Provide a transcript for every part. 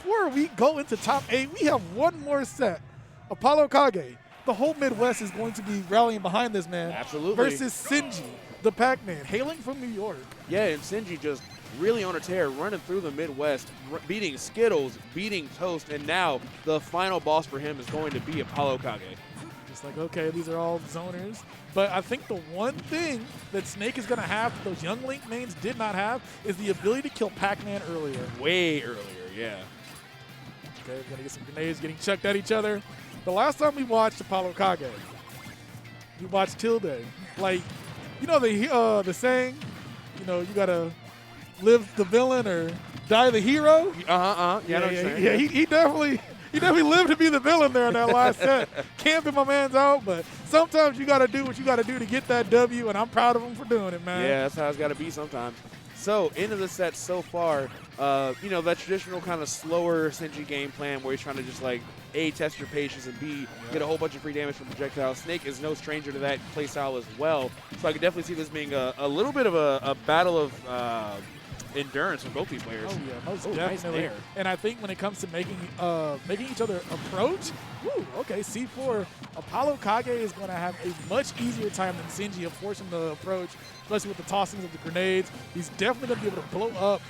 before we go into top 8, we have one more set. ApolloKage. The whole Midwest is going to be rallying behind this man. Absolutely. Versus Sinji, the Pac-Man, hailing from New York. Yeah, and Sinji just really on a tear, running through the Midwest, beating Skittles, beating Toast, and now the final boss for him is going to be ApolloKage. Just like, okay, these are all zoners. But I think the one thing that Snake is going to have that those Young Link mains did not have is the ability to kill Pac-Man earlier. Way earlier, yeah. Okay, we're going to get some grenades getting chucked at each other. The last time we watched ApolloKage, we watched Tilde. Like, you know the saying, you know, you got to live the villain or die the hero? Yeah, he definitely lived to be the villain there in that last set. Camping my man's out, but sometimes you got to do what you got to do to get that W, and I'm proud of him for doing it, man. Yeah, that's how it's got to be sometimes. So, into the set so far, you know, that traditional kind of slower Sinji game plan where he's trying to just, like, A, test your patience, and B, get a whole bunch of free damage from projectiles. Snake is no stranger to that play style as well. So I could definitely see this being a little bit of a battle of endurance from both these players. Oh, yeah, most Nice definitely. there. And I think when it comes to making each other approach, okay, C4, ApolloKage is going to have a much easier time than Sinji of forcing the approach, especially with the tossings of the grenades. He's definitely going to be able to blow up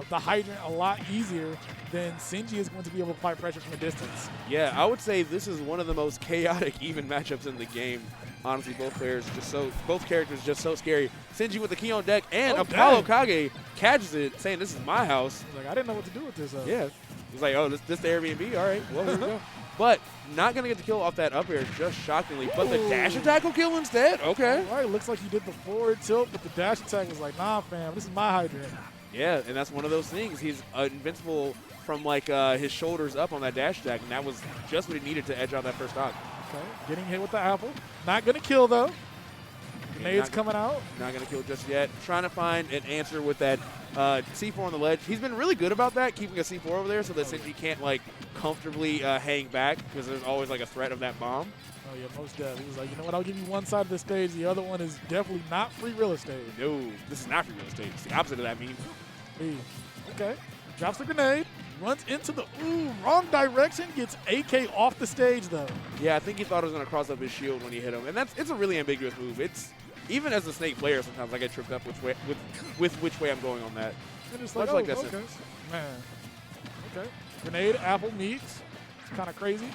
the hydrant a lot easier than Sinji is going to be able to apply pressure from a distance. Yeah, I would say this is one of the most chaotic, even matchups in the game. Honestly, both characters just so scary. Sinji with the key on deck, and ApolloKage catches it, saying, "This is my house." Like, I didn't know what to do with this. Yeah, he's like, "Oh, this the Airbnb. All right, well, here we go." But not gonna get the kill off that up air, just shockingly. But the dash attack will kill instead. Okay. All right, looks like he did the forward tilt, but the dash attack was like, "Nah, fam, this is my hydrant." Yeah, and that's one of those things. He's invincible from like his shoulders up on that dash attack, and that was just what he needed to edge out that first stock. Okay, getting hit with the apple. Not going to kill, though. Grenades coming out. Not going to kill just yet. Trying to find an answer with that C4 on the ledge. He's been really good about that, keeping a C4 over there so that Sinji can't, like, comfortably hang back because there's always, like, a threat of that bomb. Oh, yeah, most definitely. He was like, you know what, I'll give you one side of the stage. The other one is definitely not free real estate. No, this is not free real estate. It's the opposite of that meme. Okay. Drops the grenade. Runs into the, wrong direction. Gets AK off the stage, though. Yeah, I think he thought it was going to cross up his shield when he hit him. And it's a really ambiguous move. It's, even as a Snake player, sometimes I get tripped up with which way I'm going on that. And it's Much like, like that okay. Man. Okay. Grenade, apple meets. It's kind of crazy.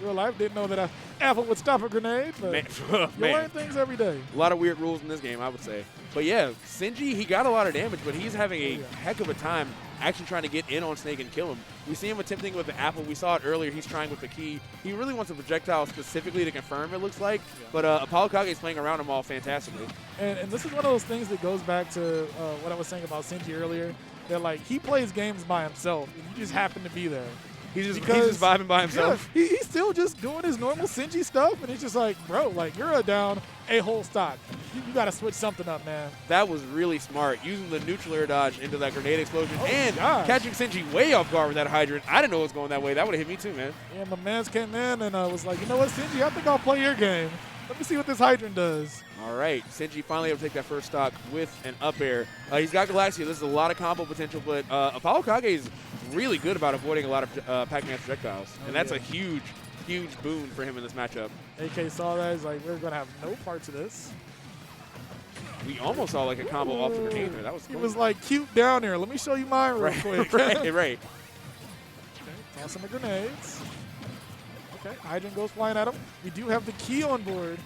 Real life, didn't know that an apple would stop a grenade, but you learn things every day. A lot of weird rules in this game, I would say. But yeah, Sinji, he got a lot of damage, but he's having a heck of a time actually trying to get in on Snake and kill him. We see him attempting with the apple. We saw it earlier. He's trying with the key. He really wants a projectile specifically to confirm, it looks like. Yeah. But ApolloKage is playing around him all fantastically. And this is one of those things that goes back to what I was saying about Sinji earlier, that like he plays games by himself, and you just happen to be there. He's just vibing by himself. Yeah, he's still just doing his normal Sinji stuff, and it's just like, bro, like you're a down a whole stock. You got to switch something up, man. That was really smart, using the neutral air dodge into that grenade explosion and catching Sinji way off guard with that hydrant. I didn't know it was going that way. That would have hit me too, man. Yeah, my mans came in and was like, you know what, Sinji, I think I'll play your game. Let me see what this hydrant does. All right, Sinji finally able to take that first stock with an up air. He's got Galaxia. This is a lot of combo potential, but ApolloKage is really good about avoiding a lot of Pac-Man projectiles, and that's a huge boon for him in this matchup. AK saw that. He's like, we're going to have no parts of this. We almost saw like a combo off the grenade there. That was cool. He was like, cute down here. Let me show you mine real quick. right. Okay, tossing the grenades. Okay, Hydrant goes flying at him. We do have the key on board.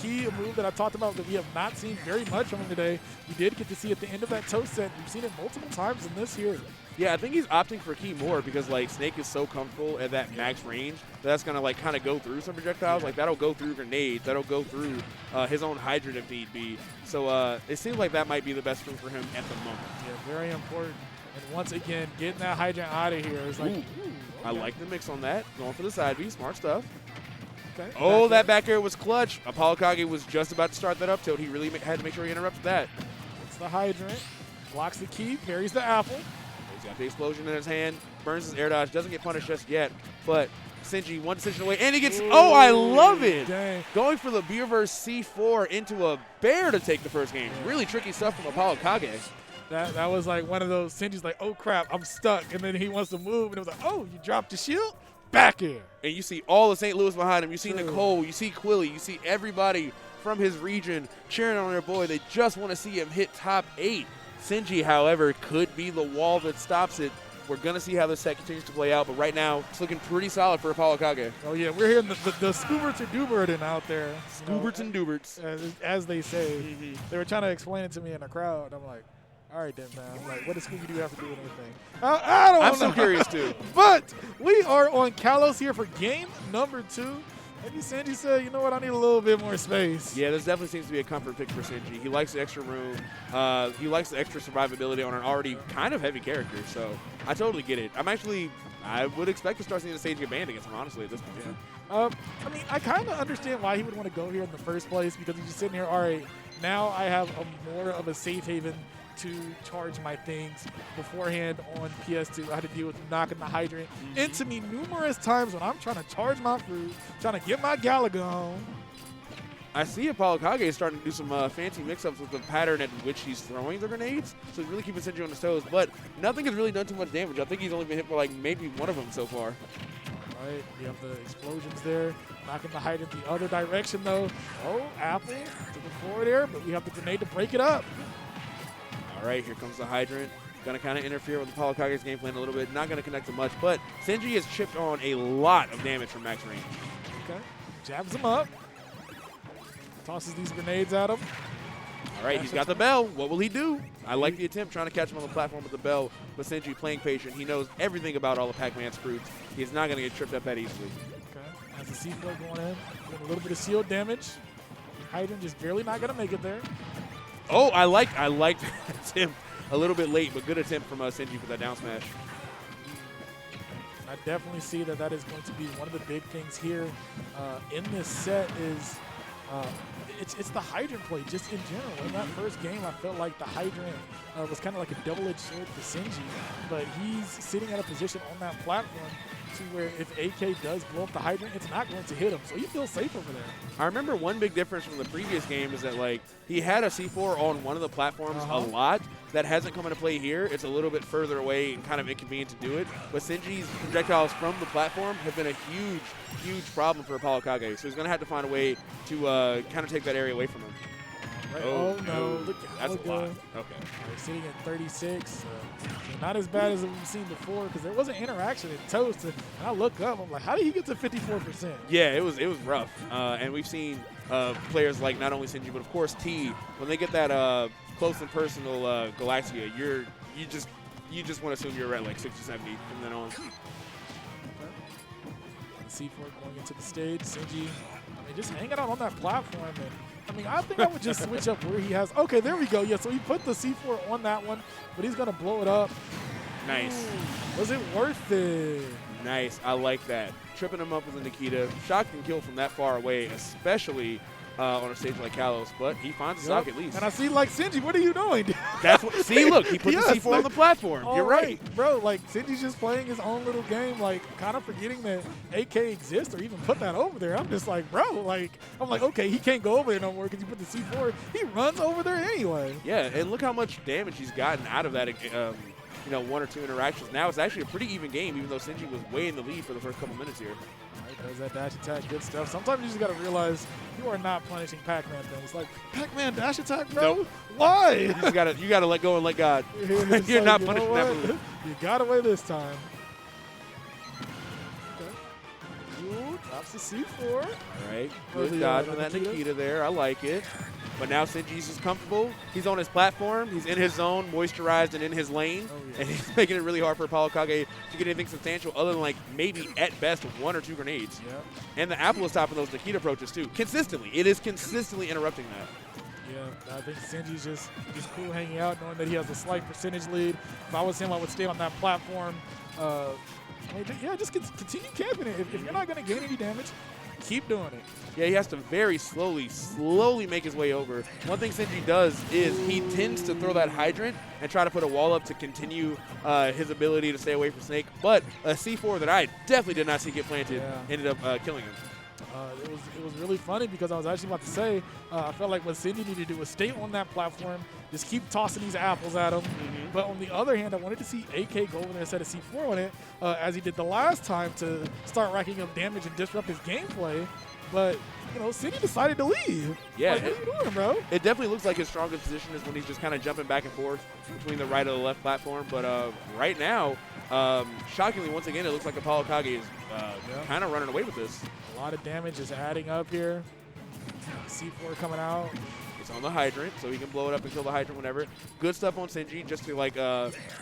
Key, a move that I talked about that we have not seen very much from him today. We did get to see at the end of that toast set. We've seen it multiple times in this here. Yeah, I think he's opting for key more because like Snake is so comfortable at that max range that's gonna like kind of go through some projectiles. Like that'll go through grenades, that'll go through his own hydrant if need be. So it seems like that might be the best thing for him at the moment. Yeah, very important. And once again, getting that hydrant out of here is like, okay. I like the mix on that. Going for the side B, smart stuff. Okay. Oh, that back air was clutch. ApolloKage was just about to start that up tilt. He really had to make sure he interrupted that. It's the hydrant. Blocks the key, parries the apple. He's got the explosion in his hand. Burns his air dodge. Doesn't get punished just yet. But Sinji one decision away. And he gets, oh, I love it. Dang. Going for the Beerverse C4 into a bear to take the first game. Really tricky stuff from ApolloKage. That was like one of those. Sinji's like, oh crap, I'm stuck, and then he wants to move, and it was like, oh, you dropped the shield, back in. And you see all of St. Louis behind him. You see True. Nicole, you see Quilly, you see everybody from his region cheering on their boy. They just want to see him hit top 8. Sinji, however, could be the wall that stops it. We're going to see how this set continues to play out, but right now it's looking pretty solid for ApolloKage. Oh yeah, we're hearing the Scooberts or Doobertin out there. Scooberts and Dooberts. As they say. They were trying to explain it to me in the crowd. I'm like, all right then, man. I'm like, what does Scooby-Doo have to do with anything? I don't know. I'm so curious too. But we are on Kalos here for game number 2. Maybe Sinji said, you know what, I need a little bit more space. Yeah, this definitely seems to be a comfort pick for Sinji. He likes the extra room. He likes the extra survivability on an already kind of heavy character. So I totally get it. I would expect to start seeing the stage get banned against him, honestly, at this point. Yeah. I mean, I kind of understand why he would want to go here in the first place, because he's just sitting here, all right, now I have more of a safe haven to charge my things. Beforehand on PS2, I had to deal with knocking the hydrant into me numerous times when I'm trying to charge my fruit, trying to get my Galaga on. I see ApolloKage is starting to do some fancy mix-ups with the pattern at which he's throwing the grenades, so he's really keeping Sinji on his toes, but nothing has really done too much damage. I think he's only been hit for like maybe one of them so far. Right, you have the explosions there, knocking the hydrant the other direction though. Oh, Apple to the floor there, but we have the grenade to break it up. All right, here comes the hydrant. Going to kind of interfere with ApolloKage's game plan a little bit. Not going to connect to much, but Sinji has chipped on a lot of damage from max range. Okay, jabs him up. Tosses these grenades at him. All right, he's got the bell. What will he do? I like the attempt, trying to catch him on the platform with the bell, but Sinji playing patient. He knows everything about all of Pac-Man's fruits. He's not going to get tripped up that easily. Okay, has the C4 going in, doing a little bit of shield damage. Hydrant just barely not going to make it there. Oh, I liked him a little bit late, but good attempt from Sinji for that down smash. I definitely see that is going to be one of the big things here in this set is it's the hydrant play just in general. In that first game, I felt like the hydrant was kind of like a double-edged sword for Sinji, but he's sitting at a position on that platform to where if AK does blow up the hydrant, it's not going to hit him, so you feel safe over there. I remember one big difference from the previous game is that like he had a C4 on one of the platforms a lot. That hasn't come into play here. It's a little bit further away and kind of inconvenient to do it. But Sinji's projectiles from the platform have been a huge, huge problem for ApolloKage. So he's going to have to find a way to kind of take that area away from him. Right. Oh, no. Look at that's a lot. Okay. Right, sitting at 36. So not as bad as we've seen before because there was an interaction at Toast. And I look up. I'm like, how did he get to 54%? Yeah, it was rough. And we've seen players like not only Sinji, but of course T. When they get that close and personal Galaxia, you just want to assume you're at like 60, 70 from then on. Okay. C4 going into the stage. Sinji, just hanging out on that platform. And I think I would just switch up where he has. Okay, there we go. Yeah, so he put the C4 on that one, but he's going to blow it up. Nice. Ooh, was it worth it? Nice. I like that. Tripping him up with a Nikita. Shot can kill from that far away, especially on a stage like Kalos, but he finds a sock at least. And I see, like, Sinji, what are you doing? That's what. See, look, he put the C4 on the platform. You're right. Bro, like, Sinji's just playing his own little game, like, kind of forgetting that AK exists or even put that over there. I'm just like, bro, like, I'm like, okay, he can't go over there no more because you put the C4. He runs over there anyway. Yeah, and look how much damage he's gotten out of that, one or two interactions. Now it's actually a pretty even game, even though Sinji was way in the lead for the first couple minutes here. Does that dash attack, good stuff. Sometimes you just got to realize you are not punishing Pac-Man things. Like, Pac-Man dash attack, bro? Nope. Why? You gotta let go and let God. You're not punishing that move. You got away this time. Okay. Ooh, drops the C4. All right, good dodge on that Nikita there. I like it. But now Sinji's just comfortable. He's on his platform. He's in his zone, moisturized and in his lane. Oh, yeah. And he's making it really hard for ApolloKage to get anything substantial other than, like, maybe at best 1 or 2 grenades. Yep. And the Apple is stopping those Nikita approaches, too. Consistently. It is consistently interrupting that. Yeah, I think Sinji's just cool hanging out, knowing that he has a slight percentage lead. If I was him, I would stay on that platform. Just continue camping it. If you're not going to gain any damage, keep doing it. Yeah, he has to very slowly make his way over. One thing Sinji does is he tends to throw that hydrant and try to put a wall up to continue his ability to stay away from Snake. But a C4 that I definitely did not see get planted ended up killing him. It was really funny because I was actually about to say I felt like what Sinji needed to do was stay on that platform, just keep tossing these apples at him. But on the other hand, I wanted to see AK go over there instead of C4 on it, as he did the last time to start racking up damage and disrupt his gameplay. But you know, Sinji decided to leave. Yeah, like, what are you doing, bro? It definitely looks like his strongest position is when he's just kind of jumping back and forth between the right and the left platform. But right now, shockingly, once again, it looks like ApolloKage is kind of running away with this. A lot of damage is adding up here. C4 coming out. It's on the hydrant, so he can blow it up and kill the hydrant whenever. Good stuff on Sinji, just to like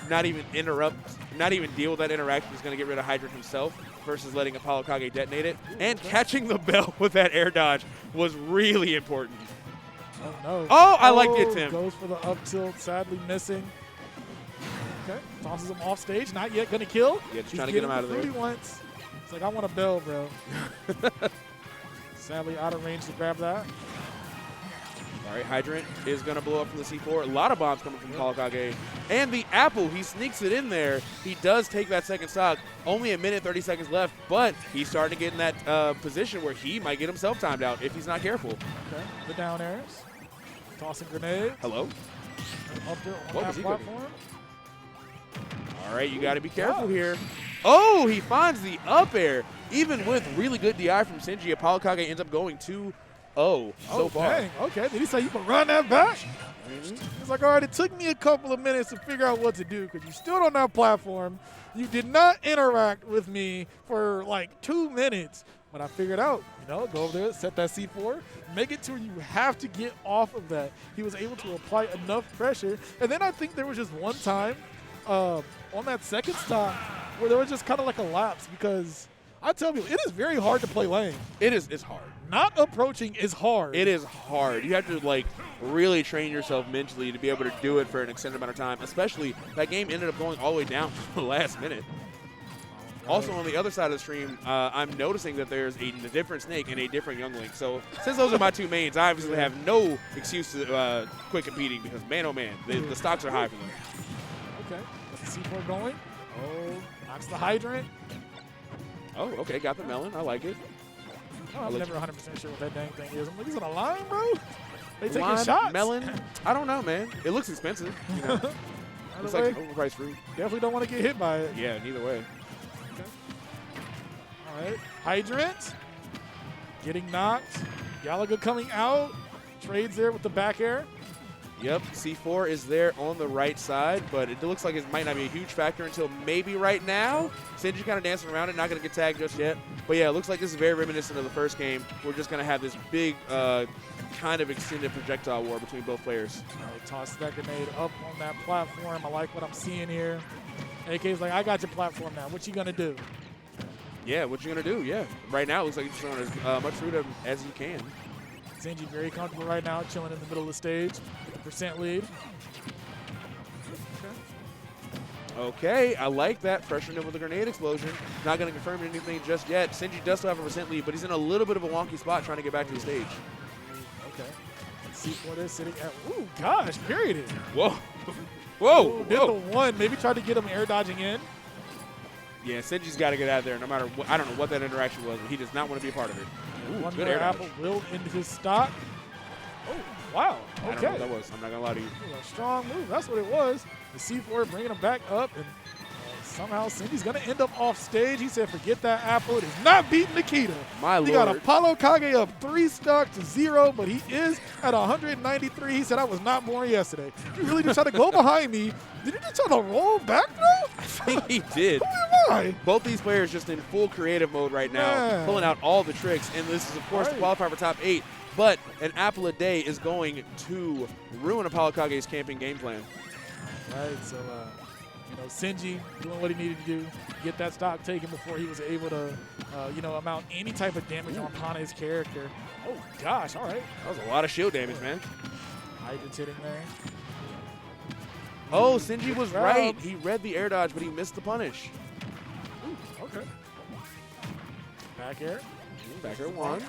not even interrupt, not even deal with that interaction. He's going to get rid of hydrant himself versus letting ApolloKage detonate it. And catching the bell with that air dodge was really important. Oh, no. Oh, I like it, Tim. Goes for the up tilt, sadly missing. Okay, tosses him off stage, not yet going to kill. Yeah, just trying to get him out of there. He wants. It's like, I want a bell, bro. Sadly, out of range to grab that. All right, hydrant is going to blow up from the C4. A lot of bombs coming from ApolloKage. And the apple, he sneaks it in there. He does take that second stock. Only a minute, 30 seconds left, but he's starting to get in that position where he might get himself timed out if he's not careful. Okay, the down airs. Tossing grenades. Hello? Up there on What that was he platform. All right, you got to be careful here. Oh, he finds the up air. Even with really good DI from Sinji, ApolloKage ends up going 2-0 so far. Dang. Okay, did he say you can run that back? It's like, all right, it took me a couple of minutes to figure out what to do because you stood on that platform. You did not interact with me for like 2 minutes. But I figured out, you know, go over there, set that C4, make it to where you have to get off of that. He was able to apply enough pressure. And then I think there was just one time on that second stop where there was just kind of like a lapse because I tell you, it is very hard to play lane. It's hard. Not approaching is hard. It is hard. You have to like really train yourself mentally to be able to do it for an extended amount of time, especially that game ended up going all the way down to the last minute. Also, on the other side of the stream, I'm noticing that there's a different Snake and a different Young Link. So, since those are my two mains, I obviously have no excuse to quit competing because, man, oh, man, the stocks are high for them. Okay. That's the C4 going. Oh, knocks the hydrant. Oh, okay. Got the melon. I like it. Oh, I'm never 100% sure what that dang thing is. I'm like, is it a line, bro? They taking Lime, shots? melon? I don't know, man. It looks expensive. You know. Looks like overpriced fruit. Definitely don't want to get hit by it. Yeah, neither way. All right, hydrant, getting knocked. Gallagher coming out, trades there with the back air. Yep, C4 is there on the right side, but it looks like it might not be a huge factor until maybe right now. Sinji kind of dancing around it, not going to get tagged just yet. But yeah, it looks like this is very reminiscent of the first game. We're just going to have this big kind of extended projectile war between both players. All right, toss that grenade up on that platform. I like what I'm seeing here. AK's like, I got your platform now. What you going to do? Yeah, what you going to do? Yeah. Right now, it looks like you're throwing as much fruit as you can. Sinji very comfortable right now, chilling in the middle of the stage with the percent lead. Okay, I like that. Pressuring him with a grenade explosion. Not going to confirm anything just yet. Sinji does still have a percent lead, but he's in a little bit of a wonky spot trying to get back to the stage. Okay. C4 there sitting at, ooh, gosh, period. Whoa. Whoa. Ooh, did the one. Maybe tried to get him air dodging in. Yeah, Sinji's got to get out of there no matter what. I don't know what that interaction was, but he does not want to be a part of it. Ooh, One good more air apple will end his stock. Oh, wow. I don't know Okay. what that was. I'm not going to lie to you. It was a strong move. That's what it was. The C4 bringing him back up, and somehow Sinji's going to end up off stage. He said, forget that apple. It is not beating Nikita. My He lord. got ApolloKage up 3 stock to 0, but he is at 193. He said, I was not born yesterday. You really just tried to go behind me. Did you just try to roll back, bro? I think he did. Who am I? Both these players just in full creative mode right now, Man. pulling out all the tricks. And this is, of course, the qualifier for top 8. But an apple a day is going to ruin ApolloKage's camping game plan. All right, so, you know, Sinji doing what he needed to do, get that stock taken before he was able to, you know, amount any type of damage on Pane's character. Oh, gosh, all right. That was a lot of shield damage, man. Hydrant's hitting there. Oh, Sinji was Good right. job. He read the air dodge, but he missed the punish. Ooh, okay. Back air. Back air 1.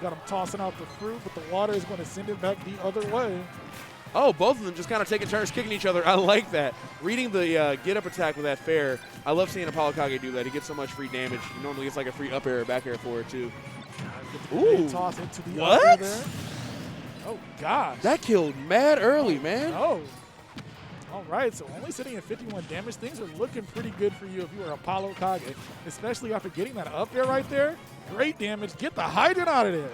Got him tossing out the fruit, but the water is going to send it back the other way. Oh, both of them just kind of taking turns kicking each other. I like that. Reading the get-up attack with that fair, I love seeing ApolloKage do that. He gets so much free damage. He normally gets like a free up air or back air for it, too. Ooh. Toss into the what? There. Oh, gosh. That killed mad early, man. Oh. All right, so only sitting at 51 damage. Things are looking pretty good for you if you are ApolloKage, especially after getting that up air right there. Great damage. Get the hydrant out of there.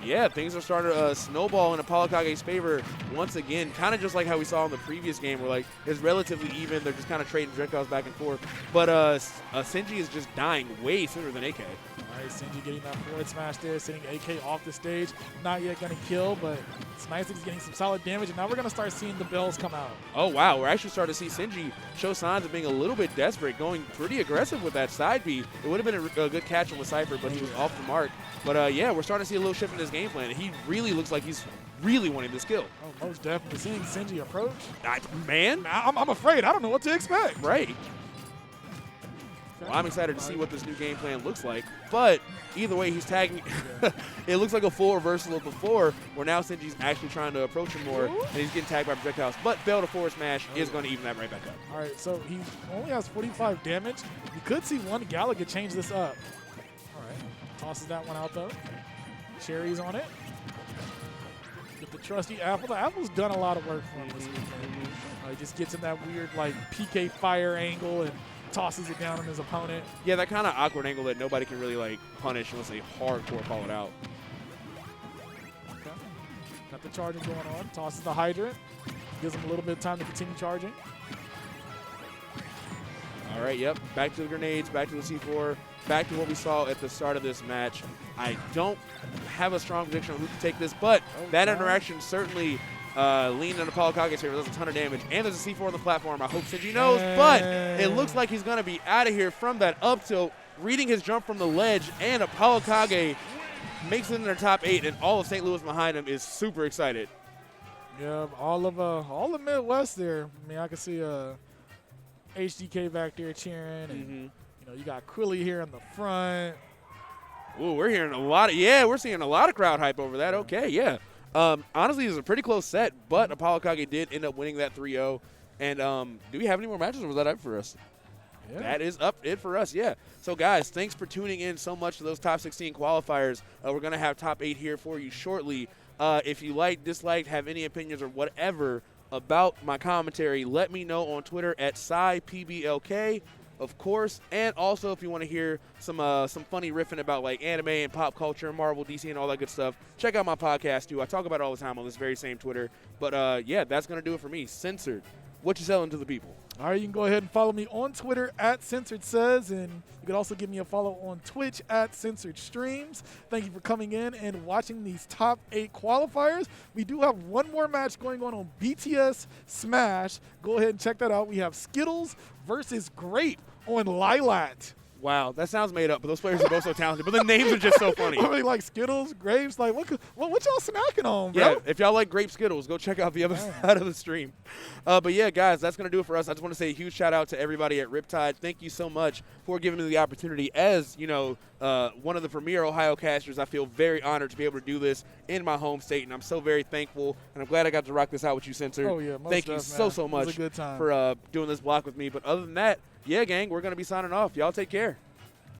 Yeah, things are starting to snowball in ApolloKage's favor once again, kind of just like how we saw in the previous game where, like, it's relatively even. They're just kind of trading projectiles back and forth. But Sinji is just dying way sooner than AK. All right, Sinji getting that forward smash there, sending AK off the stage. Not yet going to kill, but it's nice that he's getting some solid damage, and now we're going to start seeing the bells come out. Oh, wow. We're actually starting to see Sinji show signs of being a little bit desperate, going pretty aggressive with that side B. It would have been a good catch with Cypher, but he was off the mark. But, yeah, we're starting to see a little shift in his game plan. He really looks like he's really wanting this kill. Oh, most definitely. Seeing Sinji approach. Man. I'm afraid. I don't know what to expect. Right. Well, I'm excited to see what this new game plan looks like. But either way, he's tagging. It looks like a full reversal of before, where now Sinji's actually trying to approach him more, and he's getting tagged by projectiles. But fail to forward smash is going to even that right back up. All right, so he only has 45 damage. You could see one Galaga change this up. All right, tosses that one out, though. Cherries on it. With the trusty apple. The apple's done a lot of work for him this weekend. He just gets in that weird, like, PK fire angle and tosses it down on his opponent. Yeah, that kind of awkward angle that nobody can really, like, punish unless they hardcore call it out. Okay. Got the charging going on. Tosses the hydrant. Gives him a little bit of time to continue charging. All right, yep. Back to the grenades, back to the C4, back to what we saw at the start of this match. I don't have a strong prediction on who can take this, but that interaction certainly leaned on ApolloKage's favor. Does a ton of damage. And there's a C4 on the platform. I hope Sinji knows, but it looks like he's going to be out of here from that up tilt, reading his jump from the ledge, and ApolloKage makes it in their top 8, and all of St. Louis behind him is super excited. Yeah, all of Midwest there. I mean, I can see HDK back there cheering, and you know, you got Quilly here in the front. Ooh, we're hearing a lot of, we're seeing a lot of crowd hype over that. Okay, yeah. Honestly, it was a pretty close set, but ApolloKage did end up winning that 3-0. And do we have any more matches, or was that up for us? Yeah. That is it for us, yeah. So, guys, thanks for tuning in so much to those top 16 qualifiers. We're going to have top 8 here for you shortly. If you like, dislike, have any opinions or whatever about my commentary, let me know on Twitter at PBLK. Of course, and also if you want to hear some funny riffing about like anime and pop culture, Marvel, DC, and all that good stuff, check out my podcast too. I talk about it all the time on this very same Twitter. But yeah, that's gonna do it for me. Censored. What you selling to the people? All right, you can go ahead and follow me on Twitter at CensoredSays, and you can also give me a follow on Twitch at CensoredStreams. Thank you for coming in and watching these top 8 qualifiers. We do have one more match going on BTS Smash. Go ahead and check that out. We have Skittles versus Grape on Lilat. Wow, that sounds made up, but those players are both so talented. But the names are just so funny. I mean, like Skittles, Grapes, like what y'all snacking on, bro? Yeah, if y'all like grape Skittles, go check out the other side of the stream. But yeah, guys, that's going to do it for us. I just want to say a huge shout out to everybody at Riptide. Thank you so much for giving me the opportunity as, you know, one of the premier Ohio casters. I feel very honored to be able to do this in my home state, and I'm so very thankful, and I'm glad I got to rock this out with you, Censor. Oh, yeah, Thank you so much for doing this block with me. But other than that, yeah, gang, we're going to be signing off. Y'all take care.